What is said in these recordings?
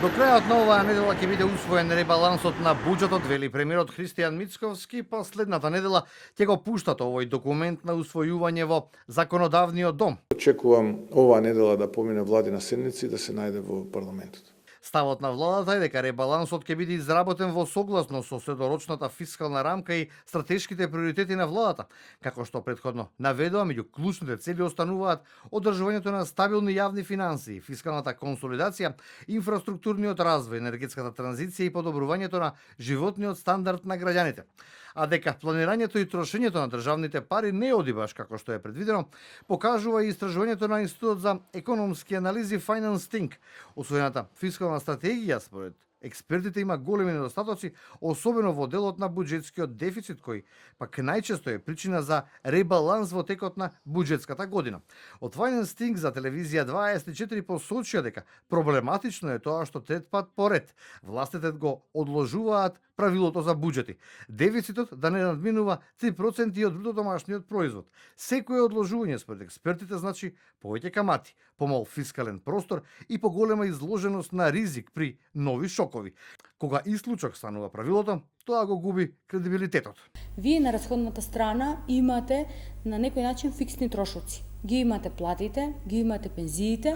До крајот на оваа недела ќе биде усвоен ребалансот на буџетот, вели премиерот Христијан Мицковски, последната недела ќе го пуштат овој документ на усвојување во законодавниот дом. Очекувам оваа недела да помине владина седница и да се најде во парламентот. Ставот на владата е дека ребалансот ќе биде изработен во согласно со средорочната фискална рамка и стратешките приоритети на владата. Како што претходно наведува, меѓу клучните цели остануваат одржувањето на стабилни јавни финансии, фискалната консолидација, инфраструктурниот развој, енергетската транзиција и подобрувањето на животниот стандард на граѓаните. А дека планирањето и трошењето на државните пари не оди баш како што е предвидено, покажува и истражувањето на Институтот за економски анализи Finance Think. Усвоената фискална стратегија според експертите има големи недостатоци, особено во делот на буџетскиот дефицит, кој пак најчесто е причина за ребаланс во текот на буџетската година. Од Finance Think за телевизија 24 посочија дека проблематично е тоа што трет пат поред властите го одложуваат правилото за буџети. Дефицитот да не надминува 3% од бруто домашниот производ. Секое одложување според експертите значи повеќе камати, помал фискален простор и поголема изложеност на ризик при нови шокови. Кога исклучок станува правилото, тоа го губи кредибилитетот. Вие на расходната страна имате на некој начин фиксни трошоци. Ги имате платите, ги имате пензиите,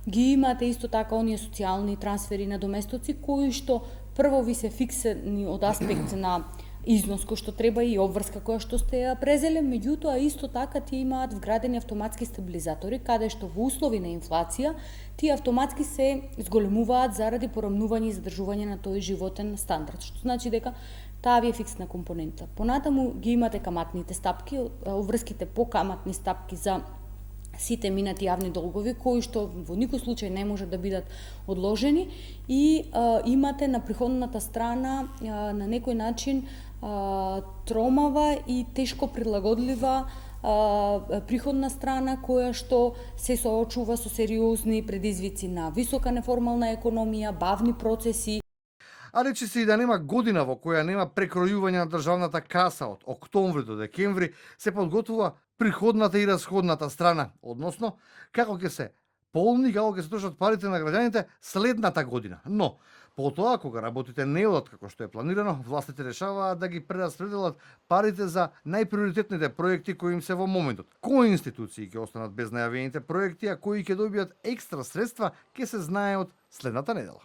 ги имате исто така оние социјални трансфери на доместоци кои што прво ви се фиксени од аспект на износ кој што треба и обврска која што сте ја презеле, меѓутоа исто така тие имаат вградени автоматски стабилизатори, каде што во услови на инфлација тие автоматски се зголемуваат заради порамнување и задржување на тој животен стандард, што значи дека таа ви е фиксна компонента. Понатаму ги имате каматните стапки, обврските по каматни стапки за сите минати јавни долгови, кои што во никој случај не може да бидат одложени и имате на приходната страна на некој начин тромава и тешко прилагодлива приходна страна која што се соочува со сериозни предизвици на висока неформална економија, бавни процеси. А речи се и да нема година во која нема прекројување на државната каса од октомври до декември, се подготвува приходната и расходната страна, односно како ќе се полни, како ќе се трошат парите на граѓаните следната година. Но, потоа, кога работите не одат како што е планирано, властите решаваат да ги прераспределат парите за најприоритетните проекти кои им се во моментот. Кои институции ќе останат без најавените проекти, а кои ќе добијат екстра средства, ќе се знае од следната недела.